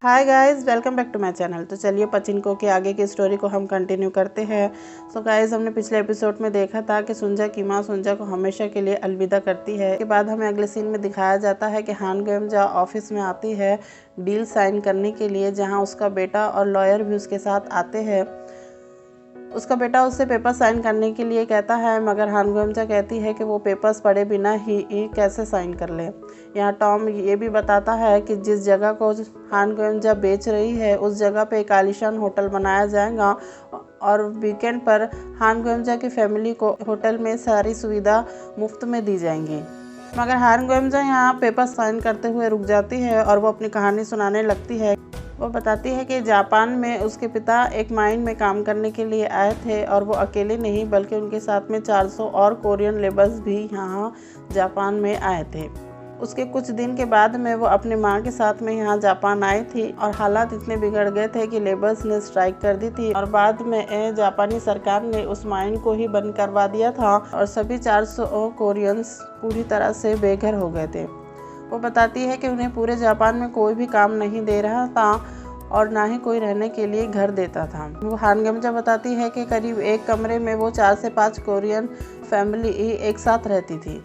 Hi guys, welcome back to my channel. तो चलिए पचिंको के आगे की स्टोरी को हम कंटिन्यू करते हैं। सो गाइस, हमने पिछले एपिसोड में देखा था कि सुंजा की माँ सुंजा को हमेशा के लिए अलविदा करती है। इसके बाद हमें अगले सीन में दिखाया जाता है कि हान गुएमजा ऑफिस में आती है डील साइन करने के लिए, जहाँ उसका बेटा और लॉयर भी उसके साथ आते हैं। उसका बेटा उससे पेपर साइन करने के लिए कहता है, मगर हान गुएमजा कहती है कि वो पेपर्स पढ़े बिना ही कैसे साइन कर ले। यहाँ टॉम ये भी बताता है कि जिस जगह को हान गुएमजा बेच रही है उस जगह पे एक आलीशान होटल बनाया जाएगा और वीकेंड पर हान गुएमजा की फैमिली को होटल में सारी सुविधा मुफ्त में दी जाएंगी। मगर हान गुएमजा यहाँ पेपर साइन करते हुए रुक जाती है और वो अपनी कहानी सुनाने लगती है। वो बताती है कि जापान में उसके पिता एक माइन में काम करने के लिए आए थे और वो अकेले नहीं बल्कि उनके साथ में 400 और कोरियन लेबर्स भी यहाँ जापान में आए थे। उसके कुछ दिन के बाद में वो अपनी माँ के साथ में यहाँ जापान आई थी और हालात इतने बिगड़ गए थे कि लेबर्स ने स्ट्राइक कर दी थी और बाद में जापानी सरकार ने उस माइन को ही बंद करवा दिया था और सभी 400 कोरियंस पूरी तरह से बेघर हो गए थे। वो बताती है कि उन्हें पूरे जापान में कोई भी काम नहीं दे रहा था और ना ही कोई रहने के लिए घर देता था। वो हान गुएमजा बताती है कि करीब एक कमरे में वो 4 से 5 कोरियन फैमिली एक साथ रहती थी।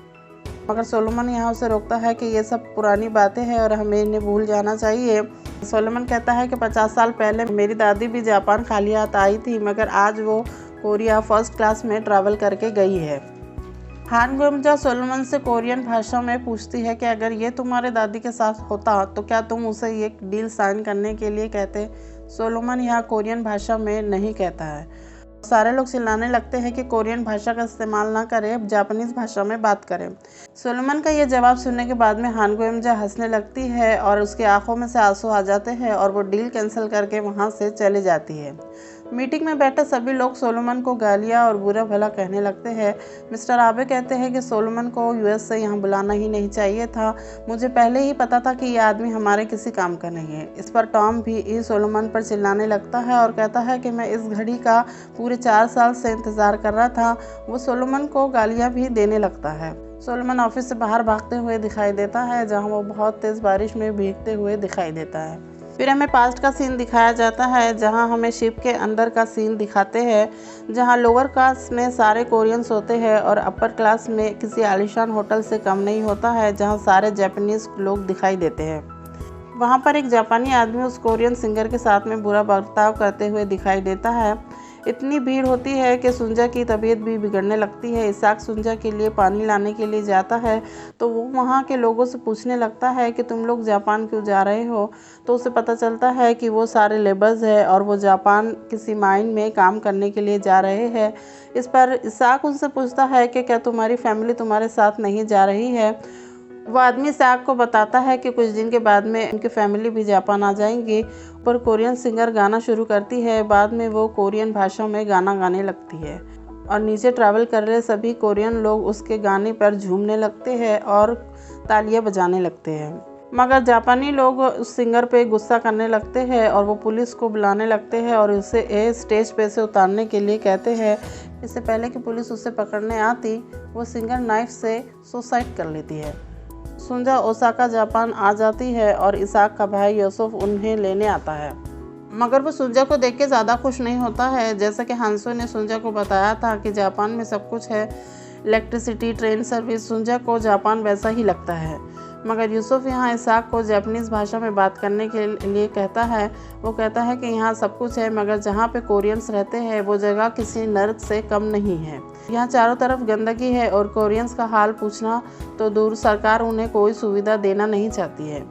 मगर सोलोमन यहाँ उसे रोकता है कि ये सब पुरानी बातें हैं और हमें इन्हें भूल जाना चाहिए। सोलोमन कहता है कि 50 साल पहले मेरी दादी भी जापान खाली हाथ आई थी, मगर आज वो कोरिया फर्स्ट क्लास में ट्रैवल करके गई है। हान गुएमजा सोलोमन से कोरियन भाषा में पूछती है कि अगर ये तुम्हारे दादी के साथ होता तो क्या तुम उसे ये डील साइन करने के लिए कहते। सोलोमन यहाँ कोरियन भाषा में नहीं कहता है। सारे लोग चिल्लाने लगते हैं कि कोरियन भाषा का इस्तेमाल ना करें, जापानीज भाषा में बात करें। सोलोमन का ये जवाब सुनने के बाद में हान गुएमजा हंसने लगती है और उसकी आंखों में से आंसू आ जाते हैं और वो डील कैंसिल करके वहाँ से चली जाती है। मीटिंग में बैठे सभी लोग सोलोमन को गालियाँ और बुरा भला कहने लगते हैं। मिस्टर आबे कहते हैं कि सोलोमन को यूएस से यहाँ बुलाना ही नहीं चाहिए था। मुझे पहले ही पता था कि ये आदमी हमारे किसी काम का नहीं है। इस पर टॉम भी सोलोमन पर चिल्लाने लगता है और कहता है कि मैं इस घड़ी का पूरे 4 साल से इंतज़ार कर रहा था। वो सोलोमन को गालियाँ भी देने लगता है। सोलोमन ऑफिस से बाहर भागते हुए दिखाई देता है, जहाँ वो बहुत तेज़ बारिश में भीगते हुए दिखाई देता है। फिर हमें पास्ट का सीन दिखाया जाता है, जहां हमें शिप के अंदर का सीन दिखाते हैं, जहां लोअर क्लास में सारे कोरियंस होते हैं और अपर क्लास में किसी आलीशान होटल से कम नहीं होता है, जहां सारे जापानीज लोग दिखाई देते हैं। वहां पर एक जापानी आदमी उस कोरियन सिंगर के साथ में बुरा बर्ताव करते हुए दिखाई देता है। इतनी भीड़ होती है कि सुंजा की तबीयत भी बिगड़ने लगती है। इसाक सुंजा के लिए पानी लाने के लिए जाता है तो वो वहाँ के लोगों से पूछने लगता है कि तुम लोग जापान क्यों जा रहे हो। तो उसे पता चलता है कि वो सारे लेबर्स हैं और वो जापान किसी माइन में काम करने के लिए जा रहे हैं। इस पर इसाक उनसे पूछता है कि क्या तुम्हारी फैमिली तुम्हारे साथ नहीं जा रही है। वो आदमी इसाक को बताता है कि कुछ दिन के बाद में उनकी फैमिली भी जापान आ जाएंगी। पर कोरियन सिंगर गाना शुरू करती है। बाद में वो कोरियन भाषा में गाना गाने लगती है और नीचे ट्रैवल कर रहे सभी कोरियन लोग उसके गाने पर झूमने लगते हैं और तालियां बजाने लगते हैं। मगर जापानी लोग उस सिंगर पे गुस्सा करने लगते हैं और वो पुलिस को बुलाने लगते हैं और उसे स्टेज पे से उतारने के लिए कहते हैं। इससे पहले कि पुलिस उसे पकड़ने आती, वो सिंगर नाइफ से सुसाइड कर लेती है। सुंजा ओसाका जापान आ जाती है और इसाक का भाई यूसुफ उन्हें लेने आता है, मगर वो सुंजा को देख के ज़्यादा खुश नहीं होता है। जैसा कि हांसो ने सुंजा को बताया था कि जापान में सब कुछ है, इलेक्ट्रिसिटी, ट्रेन सर्विस। सुंजा को जापान वैसा ही लगता है। मगर यूसुफ यहाँ इसाक को जापानीज़ भाषा में बात करने के लिए कहता है। वो कहता है कि यहाँ सब कुछ है, मगर जहाँ पे कोरियंस रहते हैं वो जगह किसी नर्क से कम नहीं है। यहाँ चारों तरफ गंदगी है और कोरियंस का हाल पूछना तो दूर, सरकार उन्हें कोई सुविधा देना नहीं चाहती है।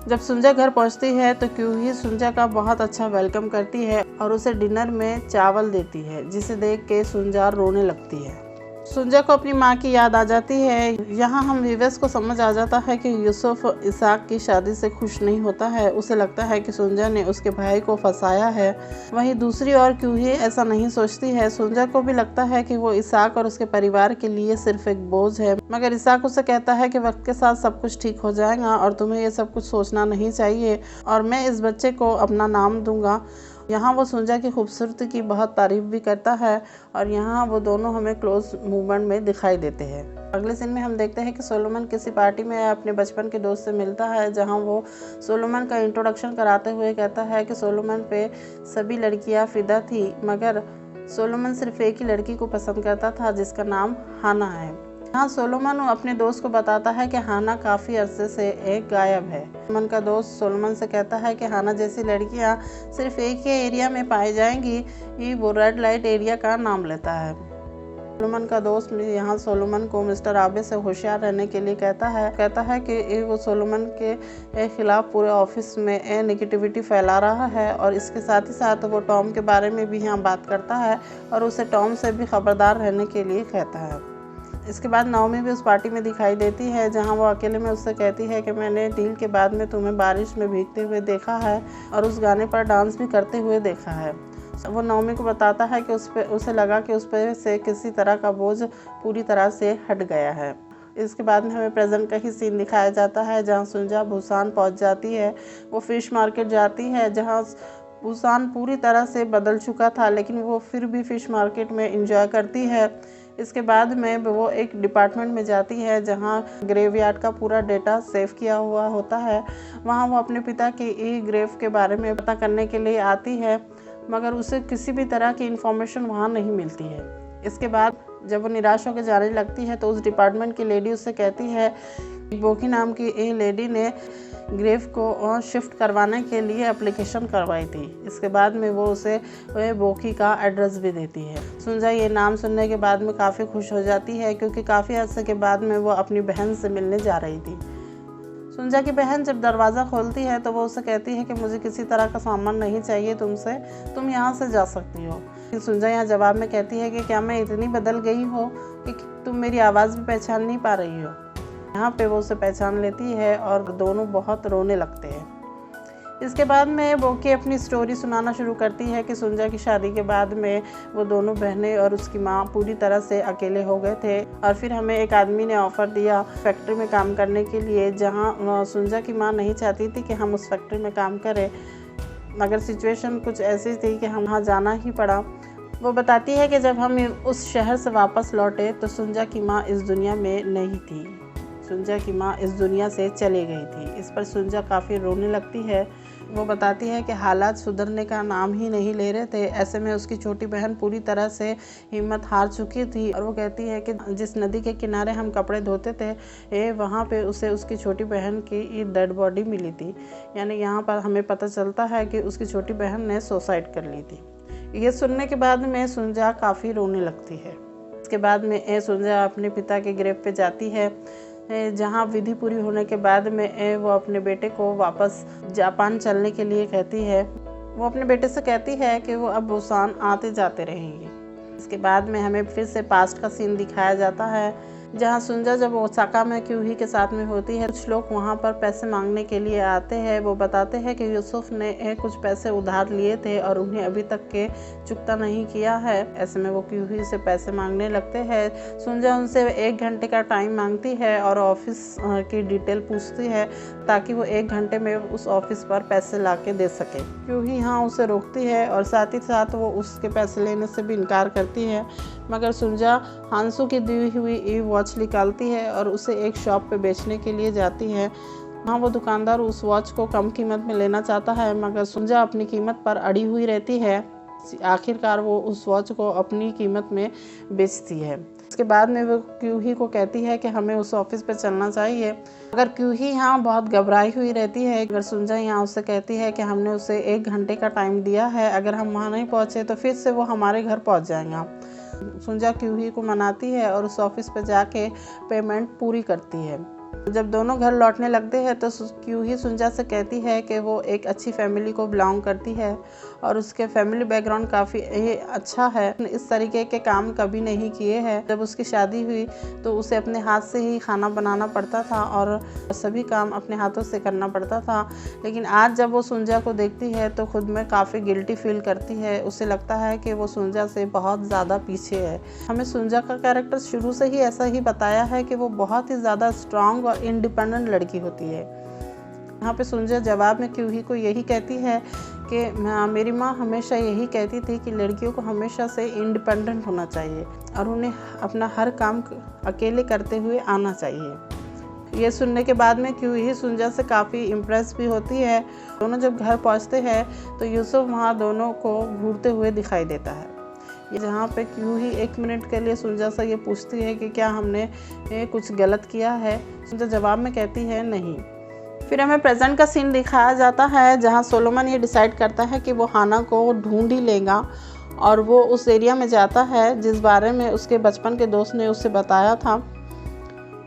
जब सुंजा घर पहुँचती है तो क्यूही सुंजा का बहुत अच्छा वेलकम करती है और उसे डिनर में चावल देती है, जिसे देख के सुंजा रोने लगती है। सुंजा को अपनी माँ की याद आ जाती है। यहाँ हम व्यूअर्स को समझ आ जाता है कि यूसुफ इसाक की शादी से खुश नहीं होता है। उसे लगता है कि सुंजा ने उसके भाई को फंसाया है। वहीं दूसरी ओर क्यूही ऐसा नहीं सोचती है। सुंजा को भी लगता है कि वो इसाक और उसके परिवार के लिए सिर्फ एक बोझ है, मगर इसाक उसे कहता है कि वक्त के साथ सब कुछ ठीक हो जाएगा और तुम्हें ये सब कुछ सोचना नहीं चाहिए और मैं इस बच्चे को अपना नाम दूंगा यहाँ वो सुंजा की खूबसूरती की बहुत तारीफ भी करता है और यहाँ वो दोनों हमें क्लोज मूवमेंट में दिखाई देते हैं। अगले सीन में हम देखते हैं कि सोलोमन किसी पार्टी में अपने बचपन के दोस्त से मिलता है, जहाँ वो सोलोमन का इंट्रोडक्शन कराते हुए कहता है कि सोलोमन पे सभी लड़कियाँ फिदा थी, मगर सोलोमन सिर्फ एक ही लड़की को पसंद करता था जिसका नाम हाना है। यहाँ सोलोमन अपने दोस्त को बताता है कि हाना काफ़ी अरसे से एक गायब है। सोलोमन का दोस्त सोलोमन से कहता है कि हाना जैसी लड़कियाँ सिर्फ एक ही एरिया में पाई जाएंगी, ये वो रेड लाइट एरिया का नाम लेता है। सोलोमन का दोस्त यहाँ सोलोमन को मिस्टर आबे से होशियार रहने के लिए कहता है कि वो सोलोमन के खिलाफ पूरे ऑफिस में नेगेटिविटी फैला रहा है और इसके साथ ही साथ वो टॉम के बारे में भी यहाँ बात करता है और उसे टॉम से भी खबरदार रहने के लिए कहता है। इसके बाद नाओमी भी उस पार्टी में दिखाई देती है, जहाँ वो अकेले में उससे कहती है कि मैंने डील के बाद में तुम्हें बारिश में भीगते हुए देखा है और उस गाने पर डांस भी करते हुए देखा है। वो नाओमी को बताता है कि उसे लगा कि उस पर से किसी तरह का बोझ पूरी तरह से हट गया है। इसके बाद में हमें प्रेजेंट का ही सीन दिखाया जाता है, जहाँ सुंजा बुसान पहुंच जाती है। वो फिश मार्केट जाती है, जहाँ बुसान पूरी तरह से बदल चुका था, लेकिन वो फिर भी फिश मार्केट में एंजॉय करती है। इसके बाद में वो एक डिपार्टमेंट में जाती है, जहाँ ग्रेवयार्ड का पूरा डेटा सेव किया हुआ होता है। वहाँ वो अपने पिता की ग्रेव के बारे में पता करने के लिए आती है, मगर उसे किसी भी तरह की इंफॉर्मेशन वहाँ नहीं मिलती है। इसके बाद जब वो निराश होकर जाने लगती है तो उस डिपार्टमेंट की लेडी उससे कहती है बोकी नाम की एक लेडी ने ग्रेव को शिफ्ट करवाने के लिए एप्लीकेशन करवाई थी। इसके बाद में वो उसे बोकी का एड्रेस भी देती है। सुंजा ये नाम सुनने के बाद में काफ़ी खुश हो जाती है, क्योंकि काफ़ी अर्से के बाद में वो अपनी बहन से मिलने जा रही थी। सुंजा की बहन जब दरवाज़ा खोलती है तो वो उसे कहती है कि मुझे किसी तरह का सामान नहीं चाहिए तुमसे, तुम यहाँ से जा सकती हो। सुंजा यहाँ जवाब में कहती है कि क्या मैं इतनी बदल गई हो कि तुम मेरी आवाज़ भी पहचान नहीं पा रही हो। यहाँ पे वो उसे पहचान लेती है और दोनों बहुत रोने लगते हैं। इसके बाद में बोकी अपनी स्टोरी सुनाना शुरू करती है कि सुंजा की शादी के बाद में वो दोनों बहनें और उसकी माँ पूरी तरह से अकेले हो गए थे और फिर हमें एक आदमी ने ऑफ़र दिया फैक्ट्री में काम करने के लिए, जहाँ सुंजा की माँ नहीं चाहती थी कि हम उस फैक्ट्री में काम करें, मगर सिचुएशन कुछ ऐसी थी कि हम वहाँ जाना ही पड़ा। वो बताती है कि जब हम उस शहर से वापस लौटे तो सुंजा की माँ इस दुनिया में नहीं थी, सुंजा की माँ इस दुनिया से चली गई थी। इस पर सुंजा काफ़ी रोने लगती है। वो बताती है कि हालात सुधरने का नाम ही नहीं ले रहे थे। ऐसे में उसकी छोटी बहन पूरी तरह से हिम्मत हार चुकी थी और वो कहती है कि जिस नदी के किनारे हम कपड़े धोते थे वहाँ पे उसे उसकी छोटी बहन की डेड बॉडी मिली थी। यानी यहाँ पर हमें पता चलता है कि उसकी छोटी बहन ने सुसाइड कर ली थी। ये सुनने के बाद में सुंजा काफ़ी रोने लगती है। इसके बाद में सुंजा अपने पिता के ग्रेव पे जाती है, जहाँ विधि पूरी होने के बाद में वो अपने बेटे को वापस जापान चलने के लिए कहती है। वो अपने बेटे से कहती है कि वो अब बुसान आते जाते रहेंगे। इसके बाद में हमें फिर से पास्ट का सीन दिखाया जाता है, जहाँ सुंजा जब ओसाका में क्यूही के साथ में होती है, कुछ लोग वहाँ पर पैसे मांगने के लिए आते हैं। वो बताते हैं कि यूसुफ ने कुछ पैसे उधार लिए थे और उन्हें अभी तक के चुकता नहीं किया है। ऐसे में वो क्यूही से पैसे मांगने लगते हैं। सुंजा उनसे 1 घंटे का टाइम मांगती है और ऑफिस की डिटेल पूछती है ताकि वो 1 घंटे में उस ऑफिस पर पैसे ला के दे सके। क्यूही यहाँ उसे रोकती है और साथ ही साथ वो उसके पैसे लेने से भी इनकार करती है, मगर सुंजा हांसू की दी हुई वॉच निकालती है और उसे एक शॉप पे बेचने के लिए जाती है। वहाँ वो दुकानदार उस वॉच को कम कीमत में लेना चाहता है, मगर सुंजा अपनी कीमत पर अड़ी हुई रहती है। आखिरकार वो उस वॉच को अपनी कीमत में बेचती है। इसके बाद में वो क्यूही को कहती है कि हमें उस ऑफिस पे चलना चाहिए, अगर क्यूही यहाँ बहुत घबराई हुई रहती है। अगर सुंजा यहाँ उससे कहती है कि हमने उसे 1 घंटे का टाइम दिया है, अगर हम वहाँ नहीं पहुँचे तो फिर से वो हमारे घर पहुँच जाएगा। सुंजा क्यूही को मनाती है और उस ऑफिस पे जाके पेमेंट पूरी करती है। जब दोनों घर लौटने लगते हैं तो क्यूही सुंजा से कहती है कि वो एक अच्छी फैमिली को बिलोंग करती है और उसके फैमिली बैकग्राउंड काफ़ी अच्छा है। इस तरीके के काम कभी नहीं किए हैं। जब उसकी शादी हुई तो उसे अपने हाथ से ही खाना बनाना पड़ता था और सभी काम अपने हाथों से करना पड़ता था। लेकिन आज जब वो सुंजा को देखती है तो खुद में काफ़ी गिल्टी फील करती है। उसे लगता है कि वो सुंजा से बहुत ज़्यादा पीछे है। हमें सुंजा का कैरेक्टर शुरू से ही ऐसा ही बताया है कि वो बहुत ही ज़्यादा स्ट्रांग और इंडिपेंडेंट लड़की होती है। यहाँ पे सुंजा जवाब में क्यूही को यही कहती है कि मेरी माँ हमेशा यही कहती थी कि लड़कियों को हमेशा से इंडिपेंडेंट होना चाहिए और उन्हें अपना हर काम अकेले करते हुए आना चाहिए। ये सुनने के बाद में क्यूही सुंजा से काफ़ी इम्प्रेस भी होती है। दोनों जब घर पहुँचते हैं तो यूसुफ वहाँ दोनों को घूरते हुए दिखाई देता है। ये जहाँ पे क्यूही 1 मिनट के लिए सुंजा से ये पूछती है कि क्या हमने कुछ गलत किया है। सुंजा जवाब में कहती है नहीं। फिर हमें प्रेजेंट का सीन दिखाया जाता है जहाँ सोलोमन ये डिसाइड करता है कि वो हाना को ढूंढ ही लेगा और वो उस एरिया में जाता है जिस बारे में उसके बचपन के दोस्त ने उससे बताया था।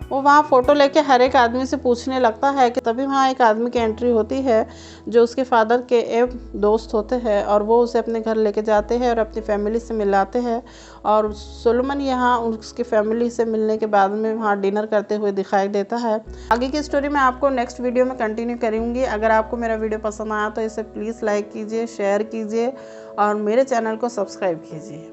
वो वहाँ फ़ोटो लेके हर एक आदमी से पूछने लगता है कि तभी वहाँ एक आदमी की एंट्री होती है जो उसके फादर के एक दोस्त होते हैं और वो उसे अपने घर लेके जाते हैं और अपनी फैमिली से मिलाते हैं। और सोलोमन यहाँ उसकी फैमिली से मिलने के बाद में वहाँ डिनर करते हुए दिखाई देता है। आगे की स्टोरी मैं आपको नेक्स्ट वीडियो में कंटिन्यू करूँगी। अगर आपको मेरा वीडियो पसंद आया तो इसे प्लीज़ लाइक कीजिए, शेयर कीजिए और मेरे चैनल को सब्सक्राइब कीजिए।